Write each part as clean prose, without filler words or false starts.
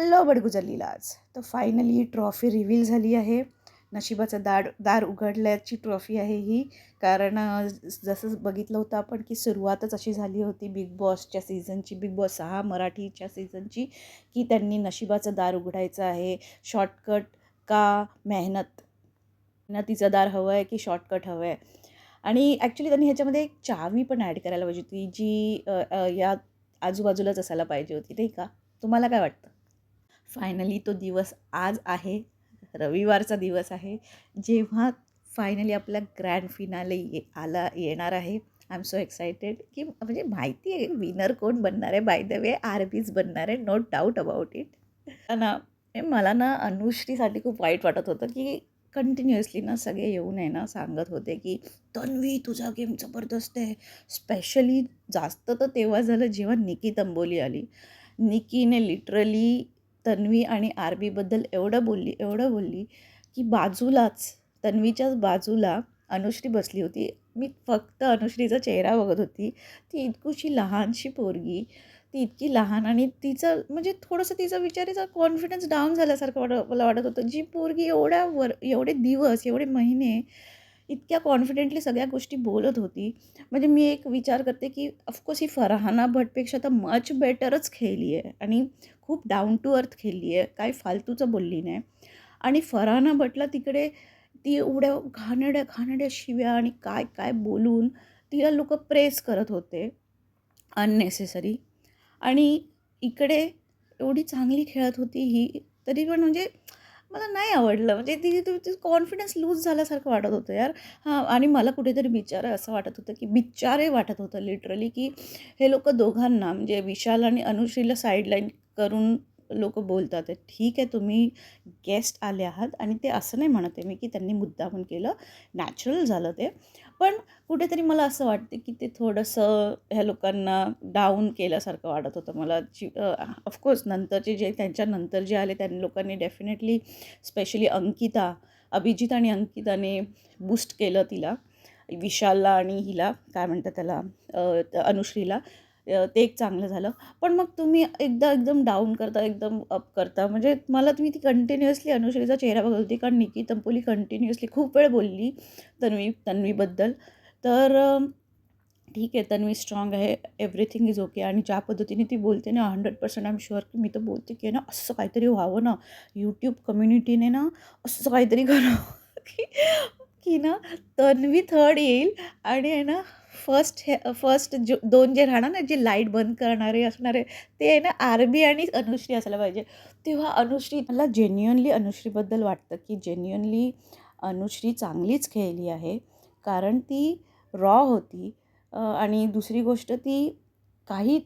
Hello बडगुजलीलाज. तर finally trophy reveal झाली आहे. नशिबाचं दार उघडल्याची ट्रॉफी आहे ही. कारण जसं बघितलं होतं आपण की सुरुवातच अशी झाली होती बिग बॉसच्या सीझनची, बिग बॉस 6 मराठीच्या सीझनची, की त्यांनी नशिबाचं दार उघडायचं आहे. शॉर्टकट का मेहनत? मेहनतीचं दार हवं आहे की शॉर्टकट हवं आहे? आणि ॲक्च्युली त्यांनी ह्याच्यामध्ये एक चावी पण ॲड करायला पाहिजे होती, जी या आजूबाजूलाच असायला पाहिजे होती, नाही का? तुम्हाला काय वाटतं? फायनली तो दिवस आज आहे. रविवारचा दिवस आहे, जेव्हा फायनली आपला ग्रँड फिनाले येणार आहे. आय एम सो एक्सायटेड की म्हणजे माहिती आहे विनर कोण बनणार आहे. बाय द वे आरबीच बनणार आहे, नो डाऊट अबाउट इट. ना मला ना अनुश्रीसाठी खूप वाईट वाटत होतं की कंटिन्युअसली ना सगळे येऊन आहे ना सांगत होते की तन्वी तुझा गेम जबरदस्त आहे. स्पेशली जास्त तर तेव्हा झालं जेव्हा निकी तंबोली आली. निकीने लिटरली तन्वी आणि आरबीबद्दल एवढं बोलली की बाजूलाच, तन्वीच्याच बाजूला अनुश्री बसली होती. मी फक्त अनुश्रीचा चेहरा बघत होती. ती इतकुशी लहानशी पोरगी, ती इतकी लहान आणि तिचं म्हणजे थोडंसं तिचा विचाराचा कॉन्फिडन्स डाऊन झाल्यासारखं मला वाटत होतं. जी पोरगी एवढे दिवस, एवढे महिने इतक्या कॉन्फिडेंटली सगळ्या गोष्टी बोलत होती. म्हणजे मी एक विचार करते की ऑफकोर्स ही फरहाना भटपेक्षा तर मच बेटरच खेळली आहे आणि खूप डाऊन टू अर्थ खेळली आहे. काही फालतूचं बोलली नाही. आणि फरहाना भटला तिकडे ती एवढ्या घाणेरड्या शिव्या आणि काय काय बोलून तिला लोकं प्रेस करत होते अननेसेसरी. आणि इकडे एवढी चांगली खेळत होती ही, तरी पण म्हणजे मला नाही आवडलं. म्हणजे ती कॉन्फिडन्स लूज झाल्यासारखं वाटत होतं यार. हां, आणि मला कुठेतरी असं वाटत होतं की बिचारे वाटत होतं लिटरली की हे लोकं दोघांना म्हणजे विशाल आणि अनुश्रीला साईडलाईन करून लोकं बोलतात आहे. ठीक आहे, तुम्ही गेस्ट आले आहात आणि ते असं नाही म्हणत आहे मी की त्यांनी मुद्दामून केलं, नॅचरल झालं ते. पण कुठेतरी मला असं वाटते की ते थोडंसं ह्या लोकांना डाऊन केल्यासारखं वाटत होतं मला. ऑफकोर्स नंतरचे जे त्यांच्यानंतर जे आले त्या लोकांनी डेफिनेटली स्पेशली अभिजित आणि अंकिताने बूस्ट केलं तिला, विशालला आणि हिला काय म्हणतात त्याला अनुश्रीला. ते एक चांगलं झालं. पण मग तुम्ही एकदम डाऊन करता, एकदम अप करता. म्हणजे मला तुम्ही ती कंटिन्युअसली अनुश्रीचा चेहरा बघत होती कारण निकी तंपोली कंटिन्युअसली खूप वेळ बोलली तन्वीबद्दल. तर ठीक आहे, तन्वी स्ट्राँग आहे, एव्हरीथिंग इज ओके. आणि ज्या पद्धतीने ती बोलते ना 100% आय एम शुअर की मी तर बोलते की ना असं काहीतरी व्हावं ना, यूट्यूब कम्युनिटीने ना असं काहीतरी करावं की की ना तन्वी थर्ड येईल आणि आहे ना फर्स्ट जो 2 जे राहणार ना, जे लाईट बंद करणारे असणारे, ते आहे ना आरबी आणि अनुश्री असायला पाहिजे. तेव्हा अनुश्री मला जेन्युइनली अनुश्रीबद्दल वाटतं की जेन्युइनली अनुश्री चांगलीच खेळली आहे. कारण ती रॉ होती. आणि दुसरी गोष्ट ती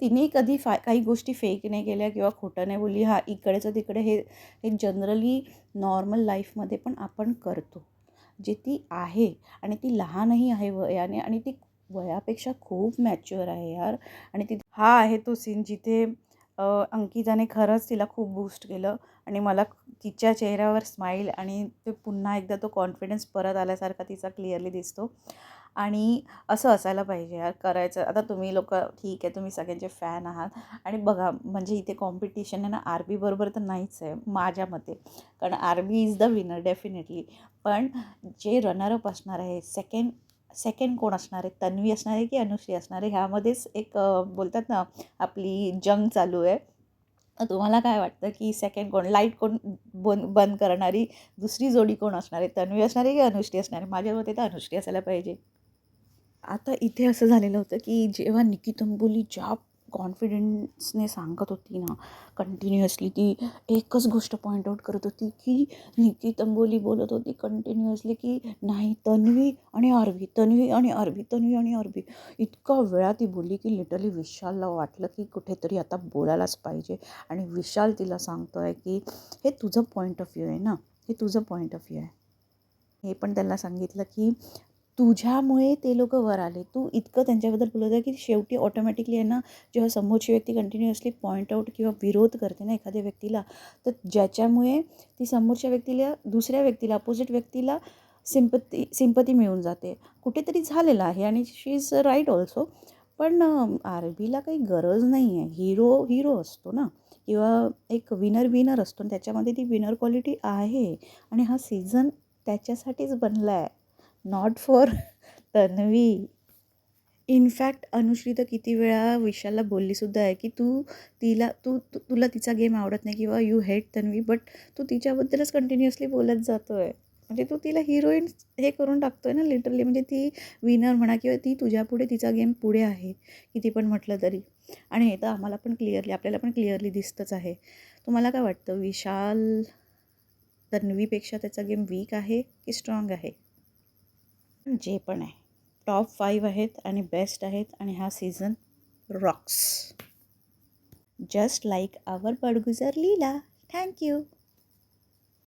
तिने कधी काही गोष्टी फेक नाही केल्या किंवा खोटं नाही बोलली. हां, इकडेचं तिकडे हे हे जनरली नॉर्मल लाईफमध्ये पण आपण करतो. जे ती आहे आणि ती लहानही आहे वयाने आणि ती वयापेक्षा खूप मॅच्युअर आहे यार. आणि हा आहे तो सीन जिथे अंकिताने खरंच तिला खूप बूस्ट केलं आणि मला तिच्या चेहऱ्यावर स्माईल आणि ते पुन्हा एकदा तो कॉन्फिडन्स परत आल्यासारखा तिचा क्लिअरली दिसतो. आणि असं असायला पाहिजे यार, करायचं. आता तुम्ही लोकं ठीक आहे, तुम्ही सगळ्यांचे फॅन आहात आणि बघा म्हणजे इथे कॉम्पिटिशन आहे ना आरबी बरोबर तर नाहीच आहे माझ्या मते. कारण RB is the winner definitely. पण जे रनरअप असणार आहे, सेकंड कोण असणार आहे, तन्वी असणार आहे की अनुश्री असणार आहे, ह्यामध्येच एक बोलतात ना आपली जंग चालू आहे. तर तुम्हाला काय वाटतं की सेकंड कोण, लाईट कोण बंद करणारी दुसरी जोडी कोण असणार आहे, तन्वी असणार आहे की अनुश्री असणार आहे? माझ्या मते तर अनुश्री असायला पाहिजे. आता इथे असं झालेलं होतं की जेव्हा निकी तंबोली ज्या कॉन्फिडन्सने सांगत होती ना, कंटिन्युअसली ती एकच गोष्ट पॉईंट आऊट करत होती की निकी तंबोली बोलत होती कंटिन्युअसली की नाही तन्वी आणि आरबी. इतका वेळा ती बोलली की लिटरली विशालला वाटलं की कुठेतरी आता बोलायलाच पाहिजे. आणि विशाल तिला सांगतो आहे की हे तुझं पॉईंट ऑफ व्ह्यू आहे ना, हे तुझं पॉईंट ऑफ व्ह्यू आहे. हे पण त्यांना सांगितलं की तुझ्यामुळे ते लोकं वर आले. तू इतकं त्यांच्याबद्दल बोलत आहे की शेवटी ऑटोमॅटिकली आहे ना, जेव्हा समोरची व्यक्ती कंटिन्युअसली पॉईंट आऊट किंवा विरोध करते ना एखाद्या व्यक्तीला, तर ज्याच्यामुळे ती समोरच्या व्यक्तीला, दुसऱ्या व्यक्तीला, अपोजिट व्यक्तीला सिम्पती मिळून जाते. कुठेतरी झालेलं आहे आणि शी इज राईट ऑल्सो. पण आरबीला काही गरज नाही आहे. हिरो असतो ना. किंवा एक विनर असतो आणि त्याच्यामध्ये ती विनर क्वालिटी आहे आणि हा सीझन त्याच्यासाठीच बनला आहे, not for Tanvi. In fact Anushree तर किती वेळा विशालला बोललीसुद्धा आहे की तुला तिचा गेम आवडत नाही किंवा यू हेट तन्वी, बट तू तिच्याबद्दलच कंटिन्युअसली बोलत जातो आहे. म्हणजे तू तिला हिरोईन हे करून टाकतो आहे ना लिटरली. म्हणजे ती विनर म्हणा किंवा ती तुझ्यापुढे तिचा गेम पुढे आहे किती पण म्हटलं तरी. आणि हे तर आपल्याला पण क्लिअरली दिसतंच आहे. तुम्हाला काय वाटतं, विशाल तन्वीपेक्षा त्याचा गेम वीक आहे की स्ट्रॉंग आहे? जे पण आहे, टॉप 5 आहेत आणि बेस्ट आहेत आणि हा सीझन रॉक्स, जस्ट लाईक आवर बडगुजर लीला. थँक्यू.